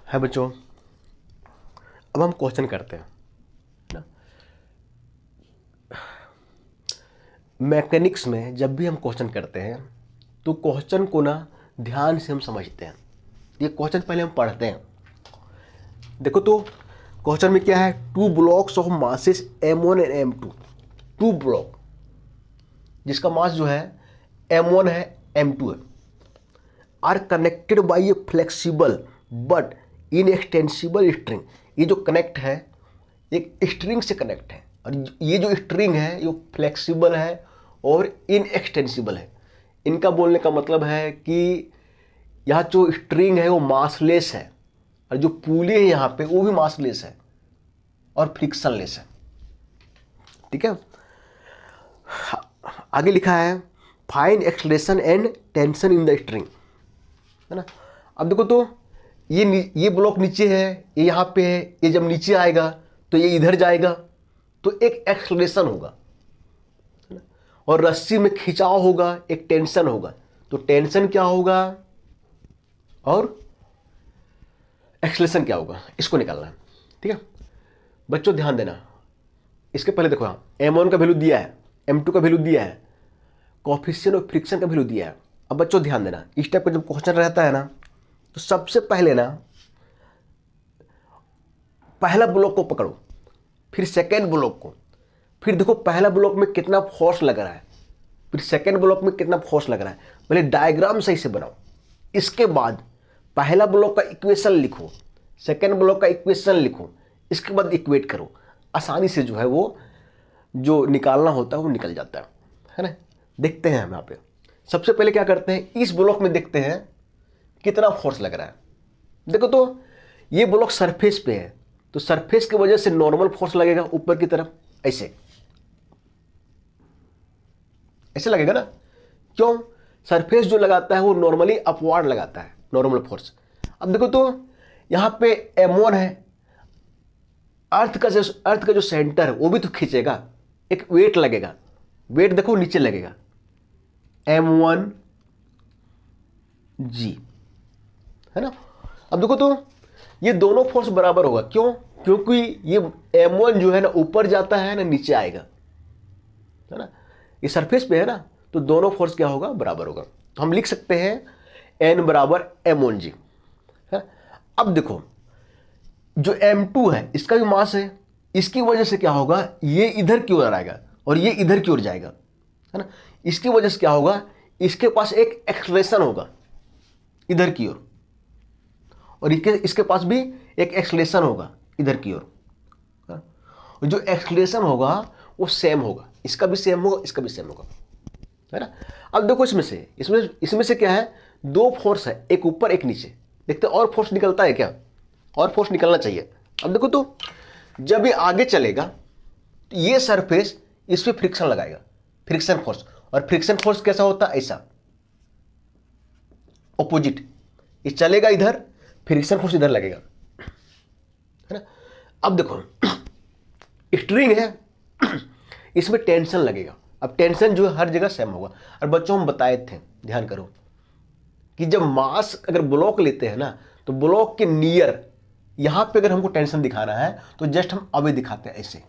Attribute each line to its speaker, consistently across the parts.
Speaker 1: है बच्चों। अब हम क्वेश्चन करते हैं ना। मैकेनिक्स में जब भी हम क्वेश्चन करते हैं तो क्वेश्चन को ना ध्यान से हम समझते हैं। ये क्वेश्चन पहले हम पढ़ते हैं। देखो तो क्वेश्चन में क्या है, two blocks of masses m1 and m2, two block जिसका मास जो है m1 है m2 है, are connected by a flexible but inextensible string. ये जो कनेक्ट है एक स्ट्रिंग से कनेक्ट है, और ये जो स्ट्रिंग है ये फ्लेक्सिबल है और इनएक्सटेंसिबल है। इनका बोलने का मतलब है कि यह जो स्ट्रिंग है वो मासलेस है, और जो पुली है यहाँ पे वो भी मासलेस है और फ्रिक्शनलेस है। ठीक है, आगे लिखा है find acceleration and tension in the string, है ना। अब देखो तो ये ब्लॉक नीचे है, ये यहाँ पे है, ये जब नीचे आएगा तो ये इधर जाएगा तो एक एक्सेलरेशन होगा, है ना। और रस्सी में खिंचाव होगा, एक टेंशन होगा। तो टेंशन क्या होगा और एक्सेलरेशन क्या होगा, इसको निकालना है। ठीक है बच्चों, ध्यान देना। इसके पहले देखो यहाँ m1 का वैल्यू दिया है, m2 का वैल्यू दिया है, कोएफिशिएंट ऑफ फ्रिक्शन का वैल्यू दिया है। अब बच्चों ध्यान देना, इस टाइप का जब क्वेश्चन रहता है ना तो सबसे पहले ना पहला ब्लॉक को पकड़ो, फिर सेकेंड ब्लॉक को, फिर देखो पहला ब्लॉक में कितना फोर्स लग रहा है, फिर सेकेंड ब्लॉक में कितना फोर्स लग रहा है। पहले डायग्राम सही से बनाओ, इसके बाद पहला ब्लॉक का इक्वेशन लिखो, सेकेंड ब्लॉक का इक्वेशन लिखो, इसके बाद इक्वेट करो। आसानी से जो है वो जो निकालना होता है वो निकल जाता है ना। देखते हैं हम यहाँ पे सबसे पहले क्या करते हैं, इस ब्लॉक में देखते हैं कितना फोर्स लग रहा है। देखो तो ये ब्लॉक सरफेस पे है तो सरफेस की वजह से नॉर्मल फोर्स लगेगा ऊपर की तरफ, ऐसे ऐसे लगेगा ना। क्यों, सरफेस जो लगाता है वो नॉर्मली अपवार्ड लगाता है, नॉर्मल फोर्स। अब देखो तो यहां पे m1 है, अर्थ का जो सेंटर है वो भी तो खींचेगा, एक वेट लगेगा, वेट देखो नीचे लगेगा m1 g, है ना। अब देखो तो ये दोनों फोर्स बराबर होगा। क्यों, क्योंकि ये m1 जो है ना ऊपर जाता है ना नीचे आएगा, है ना। ये सरफेस पे है ना तो दोनों फोर्स क्या होगा, बराबर होगा। तो हम लिख सकते हैं n बराबर m1g, है। अब देखो जो m2 है इसका भी मास है, इसकी वजह से क्या होगा, ये इधर की ओर आएगा और ये इधर की ओर जाएगा, है ना। इसकी वजह से क्या होगा, इसके पास एक एक्सेलरेशन होगा इधर की ओर, और इसके पास भी एक एक्सेलरेशन होगा इधर की ओर। जो एक्सेलरेशन होगा वो सेम होगा, इसका भी सेम होगा, इसका भी सेम होगा, है ना। अब देखो इसमें से क्या है, दो फोर्स है, एक ऊपर एक नीचे। देखते और फोर्स निकलता है क्या, और फोर्स निकलना चाहिए। अब देखो तो जब ये आगे चलेगा तो ये सरफेस इस पे फ्रिक्शन लगाएगा, फ्रिक्शन फोर्स। और फ्रिक्शन फोर्स कैसा होता है, ऐसा ऑपोजिट, ये चलेगा इधर, फ्रिक्शन फोर्स इधर लगेगा, है ना। अब देखो स्ट्रिंग है, इसमें टेंशन लगेगा। अब टेंशन जो है हर जगह सेम होगा। और बच्चों हम बताए थे, ध्यान करो, कि जब मास अगर ब्लॉक लेते हैं ना तो ब्लॉक के नियर यहां पे अगर हमको टेंशन दिखाना है तो जस्ट हम अवे दिखाते हैं ऐसे,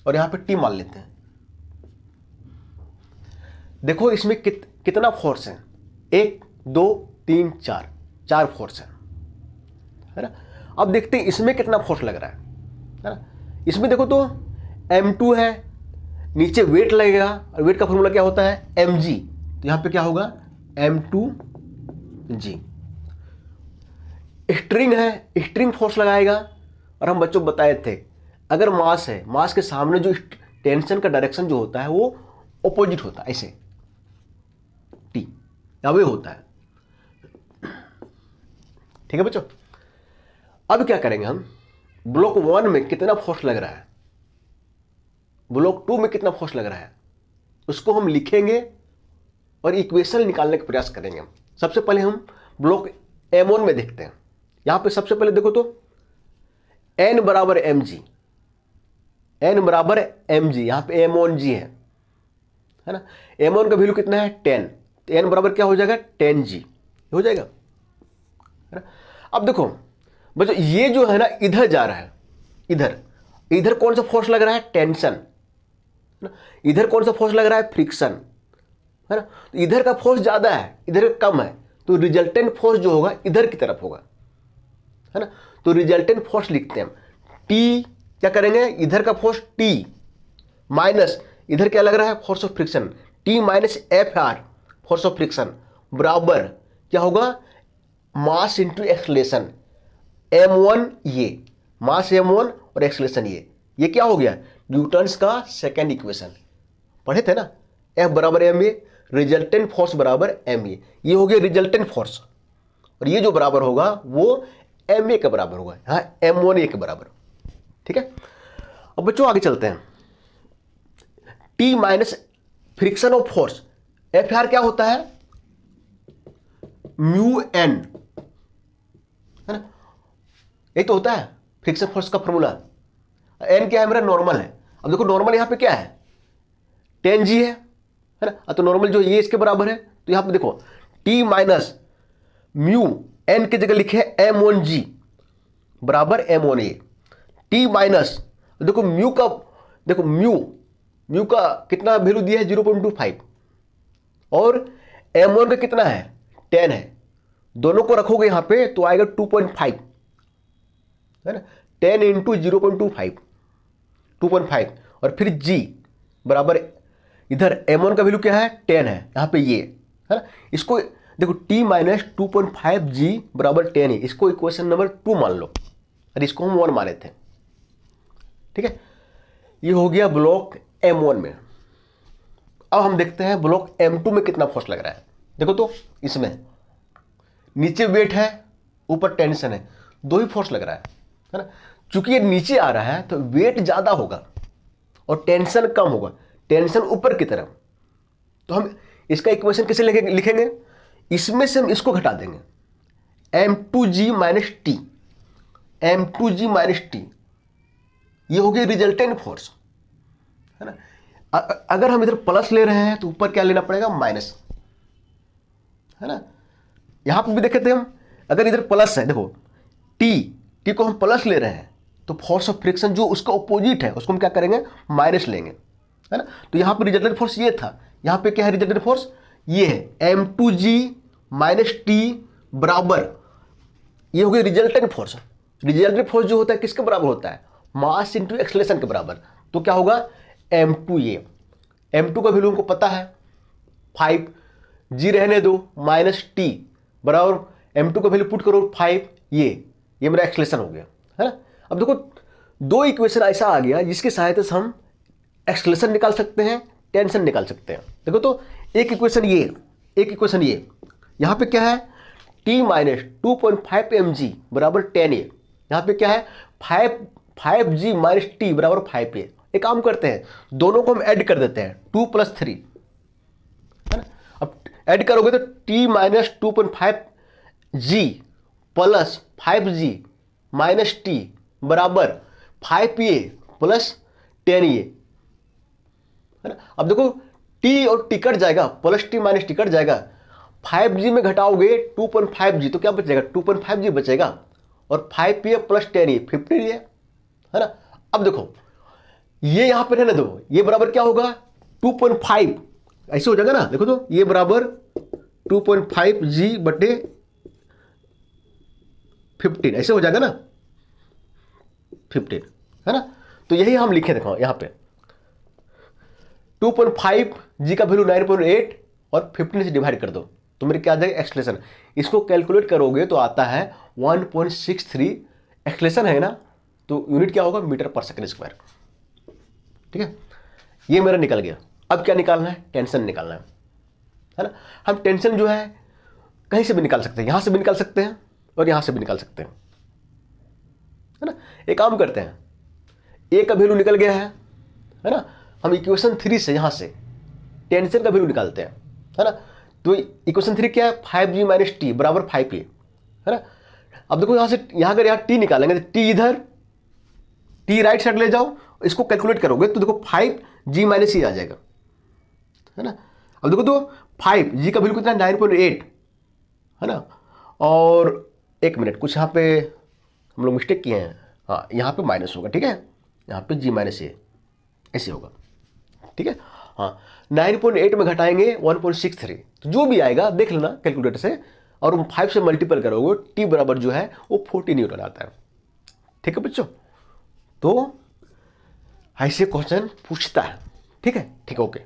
Speaker 1: और यहां पे टी मान लेते हैं। देखो इसमें कितना फोर्स है, 1 2 3 4, 4 फोर्स है ना। अब देखते हैं इसमें कितना फोर्स लग रहा है ना। इसमें देखो तो m2 है, नीचे वेट लगेगा, और वेट का फॉर्मूला क्या होता है, mg। तो यहां पे क्या होगा, m2g। स्ट्रिंग है, स्ट्रिंग फोर्स लगाएगा। और हम बच्चों बताए थे अगर मास है, मास के सामने जो टेंशन का डायरेक्शन जो होता है वो ऑपोजिट होता है, ऐसे टी अवे होता है। ठीक है बच्चों, अब क्या करेंगे हम, ब्लॉक 1 में कितना फोर्स लग रहा है, ब्लॉक 2 में कितना फोर्स लग रहा है, उसको हम लिखेंगे और इक्वेशन निकालने का प्रयास करेंगे। सबसे पहले हम ब्लॉक m1 में देखते हैं। यहां पे सबसे पहले देखो तो n बराबर mg, n बराबर mg, यहां पे m1g है ना। m1 का वैल्यू कितना है 10, तो n बराबर क्या हो जाएगा 10g हो जाएगा, है ना। अब देखो बच्चों, ये जो है ना इधर जा रहा है, इधर इधर कौन सा फोर्स लग रहा है? टेंशन। इधर कौन सा फोर्स लग रहा है? फ्रिक्शन, है ना। तो इधर का फोर्स ज्यादा है, इधर कम है, तो रिजल्टेंट फोर्स जो होगा इधर की तरफ होगा, है ना। तो रिजल्टेंट फोर्स लिखते हैं हम टी, क्या करेंगे? इधर का फोर्स टी माइनस इधर क्या लग रहा है? Force of friction, T minus F R force of friction बराबर क्या होगा? मास इंटू एक्सलेशन, m1 ये मास m1 और एक्सलेशन ये क्या हो गया? न्यूटन्स का सेकेंड इक्वेशन पढ़े थे ना, F बराबर एम ए, रिजल्टेंट फोर्स बराबर एम ए, ये हो गया रिजल्टेंट फोर्स, और ये जो बराबर होगा वो एम ए के बराबर होगा, हाँ m1 ए के बराबर, ठीक है। अब बच्चों आगे चलते हैं, T minus friction of force, F R क्या होता है? म्यू एन, है ना, यही तो होता है फ्रिक्शन फोर्स का फॉर्मूला। एन क्या है? मेरा नॉर्मल है। अब देखो नॉर्मल यहां पे क्या है? 10 जी है ना, तो नॉर्मल जो ये इसके बराबर है, तो यहां पे देखो टी माइनस म्यू एन की जगह लिखे m1g बराबर m1a, टी माइनस देखो म्यू का, देखो म्यू का कितना वैल्यू दिया है? 0.25, और m1 का कितना है? 10 है, दोनों को रखोगे यहां पे तो आएगा 2.5, है ना। 10 इंटू 0.25 2.5, और फिर g बराबर इधर m1 का वैल्यू क्या है? 10 है, यहां पे ये, है ना। इसको देखो t माइनस 2.5g बराबर 10 है, इसको इक्वेशन नंबर 2 मान लो, और इसको हम 1 माने थे, ठीक है। ये हो गया ब्लॉक m1 में। अब हम देखते हैं ब्लॉक m2 में कितना फोर्स लग रहा है। देखो तो इसमें नीचे वेट है, ऊपर टेंशन है, दो ही फोर्स लग रहा है ना। चूंकि ये नीचे आ रहा है तो वेट ज्यादा होगा और टेंशन कम होगा, टेंशन ऊपर की तरफ, तो हम इसका इक्वेशन कैसे लिखेंगे? इसमें से हम इसको घटा देंगे, m2g minus T, m2g minus T, ये हो गया रिजल्टेंट फोर्स, है ना। अगर हम इधर प्लस ले रहे हैं तो ऊपर क्या लेना पड़ेगा? माइनस, है ना। यहां पर भी देखे थे हम, अगर इधर प्लस है, देखो टी को हम प्लस ले रहे हैं तो फोर्स ऑफ फ्रिक्शन जो उसका ऑपोजिट है उसको हम क्या करेंगे? माइनस लेंगे, है ना। तो यहां पर रिजल्टेंट फोर्स ये था, यहां पे क्या है? रिजल्टेंट फोर्स ये है m2g माइनस टी बराबर, ये हो गया रिजल्टेंट फोर्स। रिजल्टेंट फोर्स जो होता है किसके बराबर होता है? मास इंटू एक्सलेशन के बराबर। तो क्या होगा? m2a, m2 का वैल्यू हमको पता है 5, g रहने दो, माइनस टी बराबर m2 का वैल्यू पुट करो 5, ये मेरा एक्सलेशन हो गया, है ना। अब देखो दो इक्वेशन ऐसा आ गया जिसकी सहायता से हम एक्सलेशन निकाल सकते हैं, टेंशन निकाल सकते हैं। देखो तो एक इक्वेशन ये, एक इक्वेशन ये, यहां पे क्या है? t माइनस 2.5 mg बराबर 10a, यहां पे क्या है? 5g माइनस टी बराबर 5a। एक काम करते हैं, दोनों को हम ऐड कर देते हैं, 2 + 3, है ना। अब ऐड करोगे तो t minus 2.5g plus 5g minus T बराबर 5a प्लस 10a, है ना। अब देखो t और t कट जाएगा, plus T minus T cut जाएगा, 5g में घटाओगे 2.5g तो क्या बचेगा? 2.5g बचेगा, और 5a प्लस 10a 15a, है ना। अब देखो ये यहां पर रहने दो, ये बराबर क्या होगा? 2.5, ऐसे हो जाएगा ना। देखो तो ये बराबर 2.5g बटे 15, ऐसे हो जाएगा ना, 15, है ना। तो यही हम लिखे, देखो यहां पे 2.5g का वैल्यू 9.8 और 15 से डिवाइड कर दो तो मेरे क्या आ जाएगा? एक्सलेशन। इसको कैलकुलेट करोगे तो आता है 1.63 एक्सलेशन, है ना। तो यूनिट क्या होगा? मीटर पर सेकंड स्क्वायर, ठीक है। ये मेरा निकल गया। अब क्या निकालना है? टेंशन निकालना है ना। हम टेंशन जो है कहीं से भी निकाल सकते हैं, यहां से भी निकाल सकते हैं और यहां से भी निकाल सकते हैं, है ना। एक काम करते हैं, ए का वैल्यू निकल गया है ना। हम इक्वेशन 3 से यहां से टेंशन का वैल्यू निकालते हैं, है ना। तो इक्वेशन 3 क्या है? 5g माइनस टी बराबर 5a, है ना। अब देखो यहां से यहां अगर यहां टी निकालेंगे तो टी इधर, टी राइट साइड ले जाओ, इसको कैलकुलेट करोगे तो देखो 5g माइनस आ जाएगा, है ना। अब देखो तो 5g का वैल्यू कितना? 9.8, है ना, और एक मिनट, कुछ यहाँ पे हम लोग मिस्टेक किए हैं। हाँ, यहाँ पे माइनस होगा, ठीक है, यहाँ पे G माइनस ए ऐसे होगा, ठीक है। हाँ, 9.8 में घटाएंगे 1.63, तो जो भी आएगा देख लेना कैलकुलेटर से, और 5 से मल्टीपल करोगे टी बराबर जो है वो 40 न्यूटन आता है, ठीक है बच्चों। तो ऐसे क्वेश्चन पूछता है, ठीक है, ठीक है, ओके।